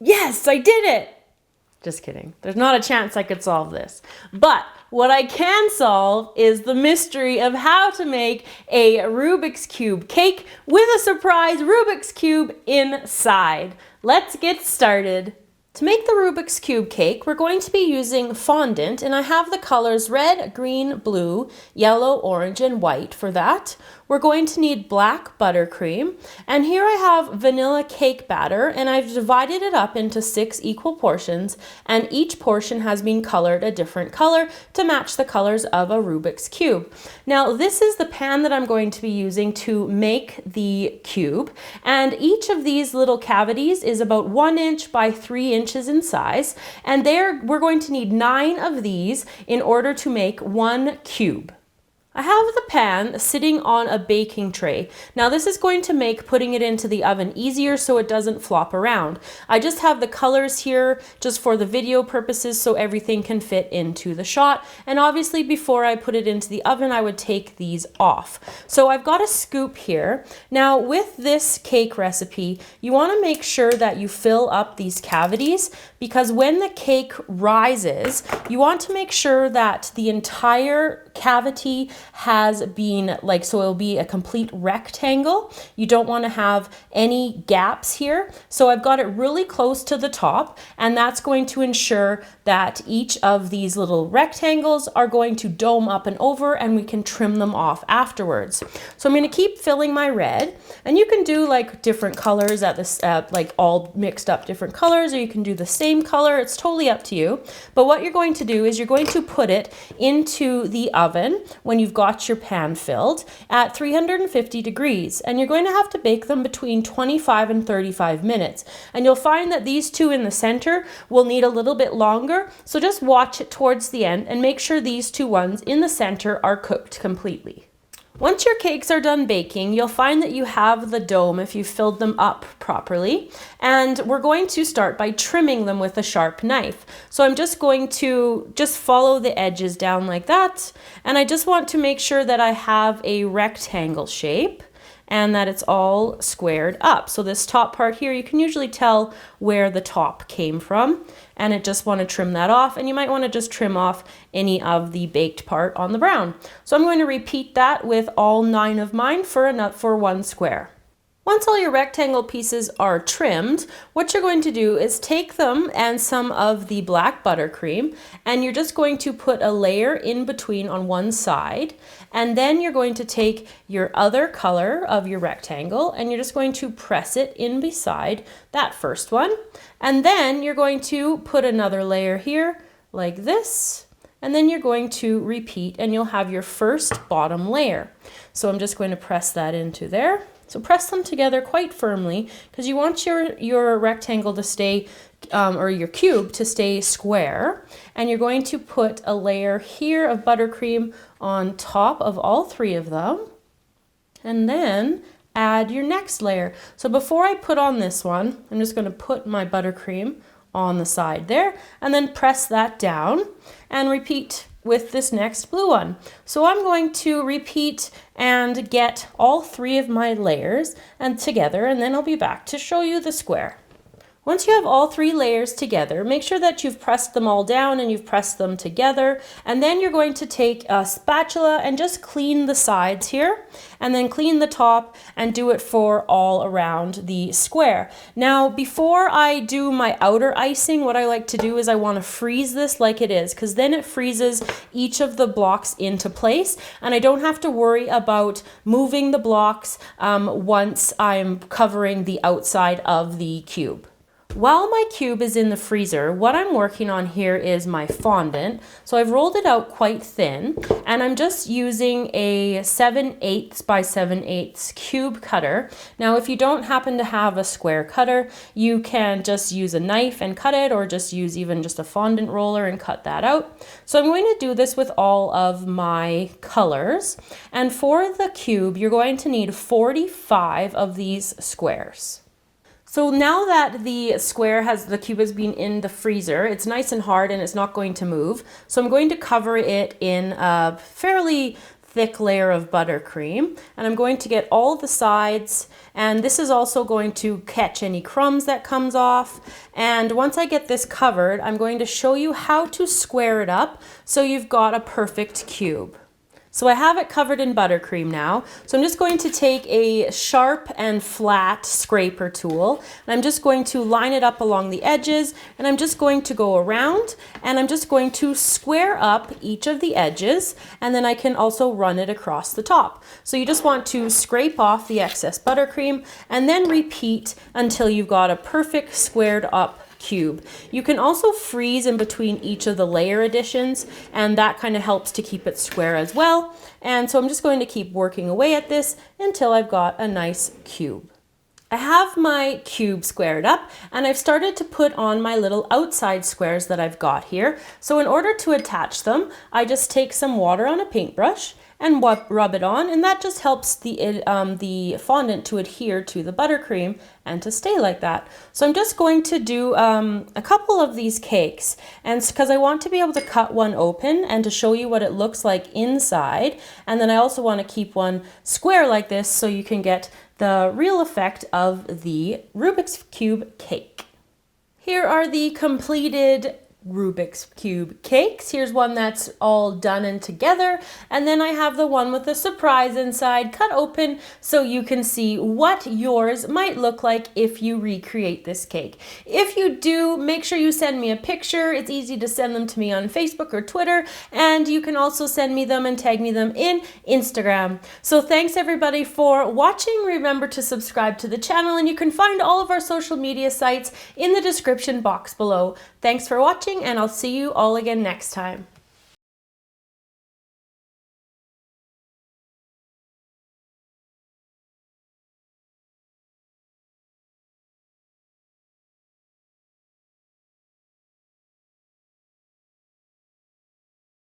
Yes, I did it! Just kidding. There's not a chance I could solve this. But what I can solve is the mystery of how to make a Rubik's Cube cake with a surprise Rubik's Cube inside. Let's get started. To make the Rubik's Cube cake, we're going to be using fondant, and I have the colors red, green, blue, yellow, orange, and white for that. We're going to need black buttercream, and here I have vanilla cake batter, and I've divided it up into 6 equal portions, and each portion has been colored a different color to match the colors of a Rubik's Cube. Now, this is the pan that I'm going to be using to make the cube, and each of these little cavities is about 1 inch by 3 inches in size, and we're going to need 9 of these in order to make 1 cube. I have the pan sitting on a baking tray. Now this is going to make putting it into the oven easier so it doesn't flop around. I just have the colors here just for the video purposes so everything can fit into the shot. And obviously before I put it into the oven, I would take these off. So I've got a scoop here. Now with this cake recipe, you want to make sure that you fill up these cavities, because when the cake rises, you want to make sure that the entire cavity has been so it'll be a complete rectangle. You don't want to have any gaps here. So I've got it really close to the top, and that's going to ensure that each of these little rectangles are going to dome up and over, and we can trim them off afterwards. So I'm going to keep filling my red, and you can do like different colors at this, like all mixed up different colors, or you can do the same color. It's totally up to you. But what you're going to do is you're going to put it into the oven when you've got your pan filled at 350 degrees, and you're going to have to bake them between 25 and 35 minutes. And you'll find that these two in the center will need a little bit longer, so just watch it towards the end and make sure these two ones in the center are cooked completely. Once your cakes are done baking, you'll find that you have the dome if you've filled them up properly. And we're going to start by trimming them with a sharp knife. So I'm just going to follow the edges down like that. And I just want to make sure that I have a rectangle shape and that it's all squared up. So this top part here, you can usually tell where the top came from, and I just want to trim that off, and you might want to just trim off any of the baked part on the brown. So I'm going to repeat that with all 9 of mine for 1 square. Once all your rectangle pieces are trimmed, what you're going to do is take them and some of the black buttercream, and you're just going to put a layer in between on one side, and then you're going to take your other color of your rectangle and you're just going to press it in beside that first one, and then you're going to put another layer here like this, and then you're going to repeat, and you'll have your first bottom layer. So I'm just going to press that into there. So press them together quite firmly, because you want your rectangle to stay, or your cube to stay square. And you're going to put a layer here of buttercream on top of all 3 of them. And then add your next layer. So before I put on this one, I'm just going to put my buttercream on the side there, and then press that down and repeat with this next blue one. So I'm going to repeat and get all 3 of my layers together, and then I'll be back to show you the square. Once you have all 3 layers together, make sure that you've pressed them all down and you've pressed them together, and then you're going to take a spatula and just clean the sides here, and then clean the top, and do it for all around the square. Now, before I do my outer icing, what I like to do is I want to freeze this like it is, because then it freezes each of the blocks into place, and I don't have to worry about moving the blocks once I'm covering the outside of the cube. While my cube is in the freezer, what I'm working on here is my fondant. So I've rolled it out quite thin, and I'm just using a 7/8 by 7/8 cube cutter. Now, if you don't happen to have a square cutter, you can just use a knife and cut it, or just use even just a fondant roller and cut that out. So I'm going to do this with all of my colors. And for the cube, you're going to need 45 of these squares. So now that the cube has been in the freezer, it's nice and hard and it's not going to move. So I'm going to cover it in a fairly thick layer of buttercream, and I'm going to get all the sides, and this is also going to catch any crumbs that comes off. And once I get this covered, I'm going to show you how to square it up so you've got a perfect cube. So I have it covered in buttercream now. So I'm just going to take a sharp and flat scraper tool, and I'm just going to line it up along the edges, and I'm just going to go around, and I'm just going to square up each of the edges, and then I can also run it across the top. So you just want to scrape off the excess buttercream and then repeat until you've got a perfect squared up cube. You can also freeze in between each of the layer additions, and that kind of helps to keep it square as well. And so I'm just going to keep working away at this until I've got a nice cube. I have my cube squared up, and I've started to put on my little outside squares that I've got here. So in order to attach them, I just take some water on a paintbrush and rub it on, and that just helps the fondant to adhere to the buttercream and to stay like that. So I'm just going to do a couple of these cakes, and because I want to be able to cut one open and to show you what it looks like inside, and then I also want to keep one square like this so you can get the real effect of the Rubik's Cube cake. Here are the completed Rubik's Cube cakes. Here's one that's all done and together, and then I have the one with the surprise inside cut open so you can see what yours might look like if you recreate this cake. If you do, make sure you send me a picture. It's easy to send them to me on Facebook or Twitter, and you can also send me them and tag me them in Instagram. So thanks everybody for watching. Remember to subscribe to the channel, and you can find all of our social media sites in the description box below. Thanks for watching, and I'll see you all again next time.